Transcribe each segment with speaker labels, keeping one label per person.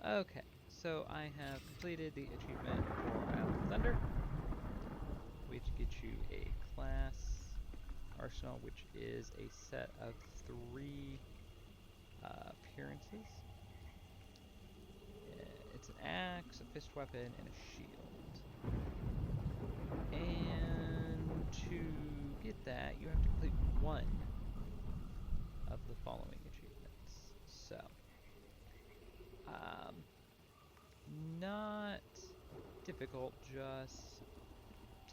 Speaker 1: Okay, so I have completed the achievement for Isle of Thunder, which gets you a class arsenal, which is a set of 3 appearances. It's an axe, a fist weapon, and a shield. And to get that, you have to complete one of the following achievements. So, not difficult, just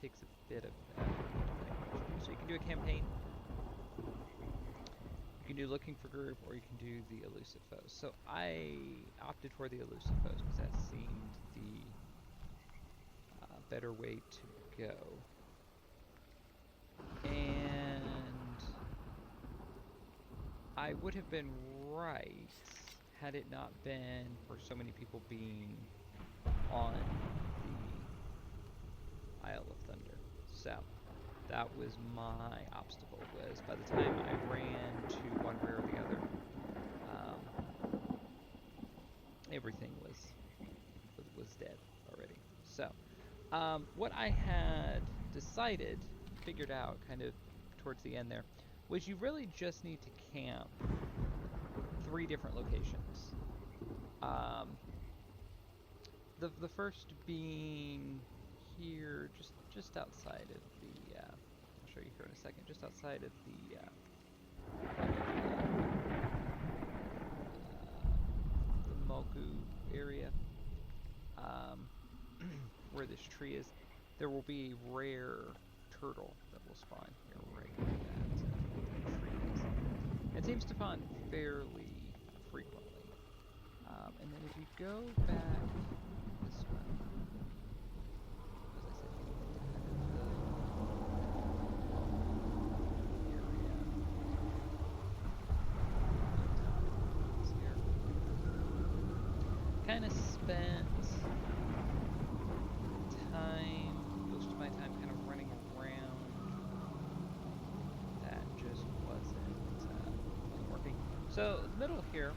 Speaker 1: takes a bit of effort to pay attention. So you can do a campaign, you can do looking for group, or you can do the elusive foes. So I opted for the elusive foes because that seemed the better way to go. And I would have been right had it not been for so many people being on the Isle of Thunder. So that was my obstacle, was by the time I ran to one way or the other, everything was dead already. So what I had figured out kind of towards the end there, was you really just need to camp 3 different locations. The first being here, just outside of the. I'll show you here in a second. Just outside of the Moku area, where this tree is, there will be a rare turtle that will spawn here right where that tree is. It seems to spawn fairly frequently. And then if you go back this way, as I said, you get into kind of the area here. Kind of spent most of my time kind of running around. That just wasn't working. So the middle here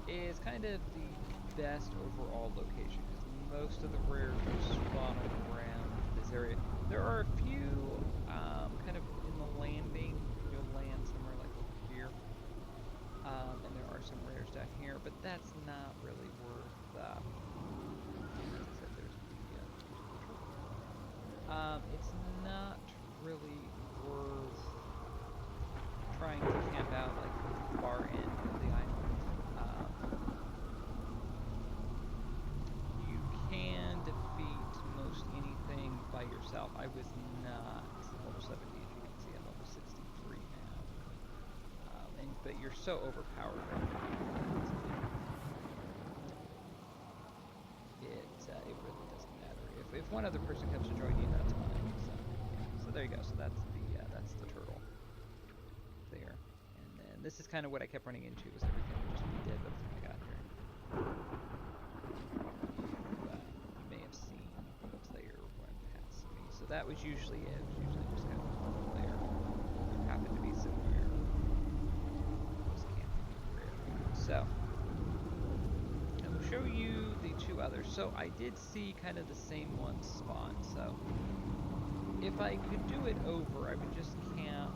Speaker 1: is kind of the best overall location, because most of the rares will spawn around this area. There are a few kind of in the landing. You'll land somewhere like over here, and there are some rares down here, but that's not really worth. As I said, there's the it's not really worth trying to camp out like the far end of the island. You can defeat most anything by yourself. I was not level 70, as you can see. I'm level 63 now. But you're so overpowered right now. It really doesn't matter. If one other person comes to join you, that's fine. So there you go. So that's the turtle there. And then this is kind of what I kept running into, was everything would just be dead by the time I got here. You may have seen a player run past me. So that was usually it. It was usually just kind of one player who happened to be somewhere was camping rare. So I will show you the 2 others. So I did see kind of the same one spawn. So if I could do it over, I would just camp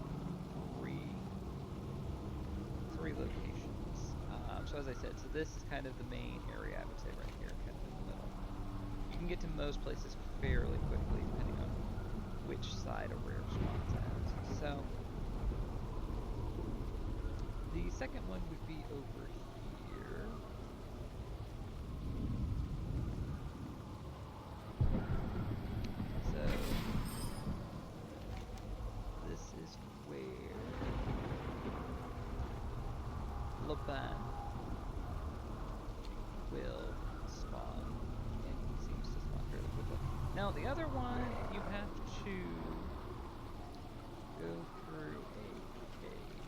Speaker 1: 3 locations. So as I said, so this is kind of the main area, I would say, right here, kind of in the middle. You can get to most places fairly quickly, depending on which side a rare spawns at. So the second one would be over here. So this is where Laban will spawn, and he seems to spawn fairly quickly. Now the other one, you have to go through a cave,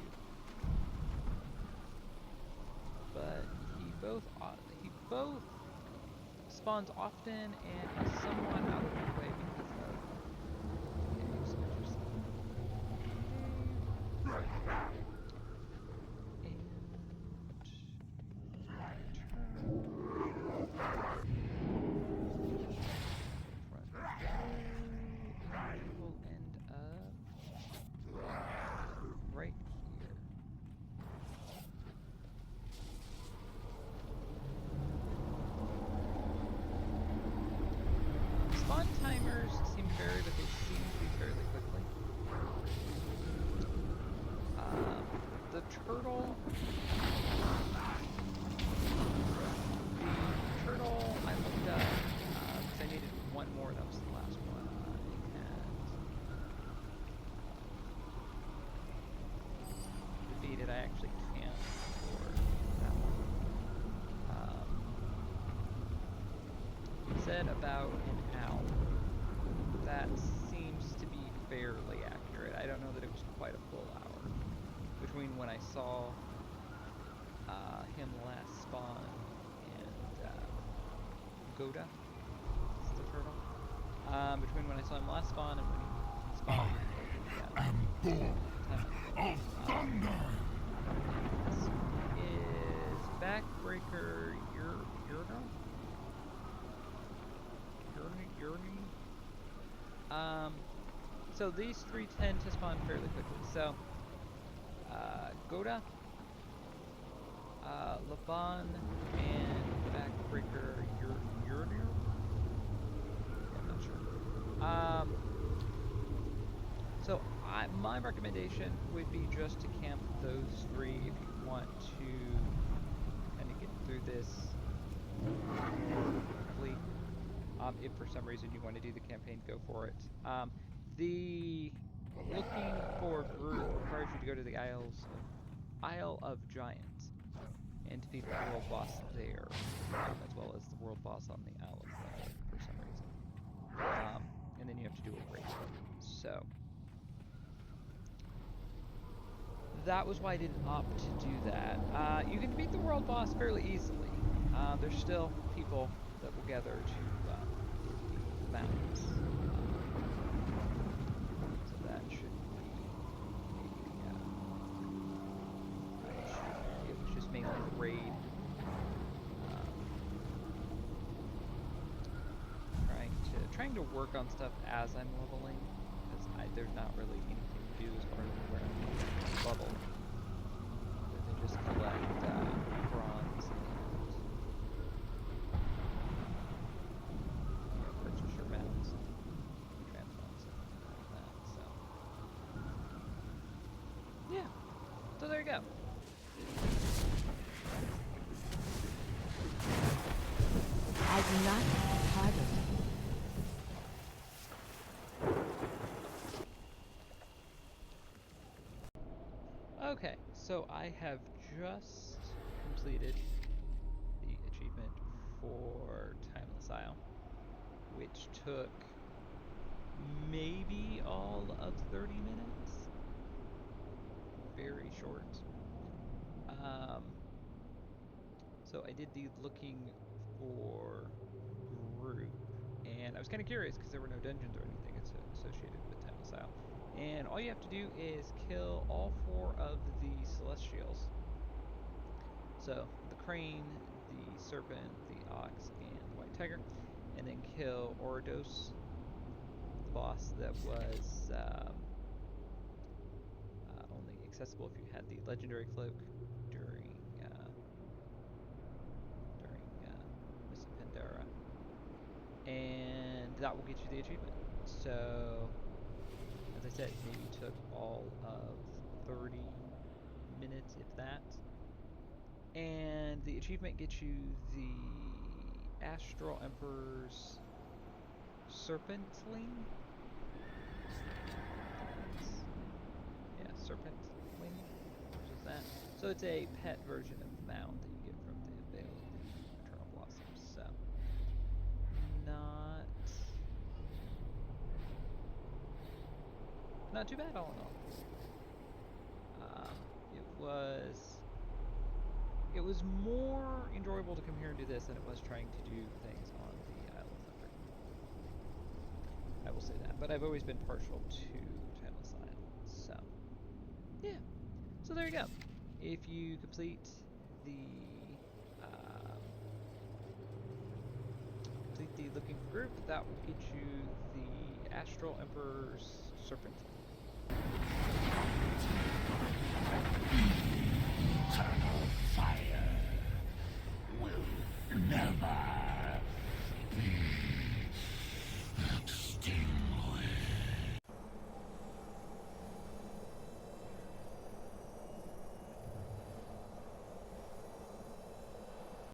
Speaker 1: but he both spawns often and is somewhat out of the way because of caves. So just and turn. timers seem to vary, but they seem to be fairly quickly. The turtle... I looked up, because I needed one more, that was the last one. Defeated, I actually can't for that one. It said about an hour. That seems to be fairly accurate. I don't know that it was quite a full hour between when I saw him last spawn and Goda, that's the turtle. Between when I saw him last spawn and when he spawned.
Speaker 2: I am born of thunder.
Speaker 1: This is Backbreaker Yurni. So these three tend to spawn fairly quickly. So Goda, Laban, and Backbreaker Yurni. I'm not sure. So my recommendation would be just to camp those three if you want to kind of get through this quickly. If for some reason you want to do the campaign, go for it. The looking for group requires you to go to the Isle of Giants and defeat the world boss there, as well as the world boss on the Isle of Limerick for some reason. And then you have to do a raid. So that was why I didn't opt to do that. You can defeat the world boss fairly easily. There's still people that will gather to the mountains. So that should be it was just mainly the raid. Trying to work on stuff as I'm leveling, because there's not really anything to do as far as where I'm level. Other than just collect bronze and purchase your mounts and transmounts and all that. So yeah, so there you go.
Speaker 3: I do not pardon.
Speaker 1: Okay, so I have just completed the achievement for Timeless Isle, which took maybe all of 30 minutes. Very short. So I did the looking for group, and I was kind of curious because there were no dungeons or anything associated with Timeless Isle. And all you have to do is kill all 4 of the Celestials. So, the Crane, the Serpent, the Ox, and the White Tiger. And then kill Orados, the boss that was only accessible if you had the Legendary Cloak during Miss Pandora. And that will get you the achievement. So, as I said, maybe took all of 30 minutes, if that. And the achievement gets you the Astral Emperor's Serpentling? Yeah, Serpentling, which is that. So it's a pet version of the mound that you get from the Veil of the Eternal Blossoms. So, not too bad all in all. It was more enjoyable to come here and do this than it was trying to do things on the Isle of Thunder. I will say that, but I've always been partial to Timeless Isle. So, yeah. So there you go. If you complete the looking for group, that will get you the Astral Emperor's Serpentling.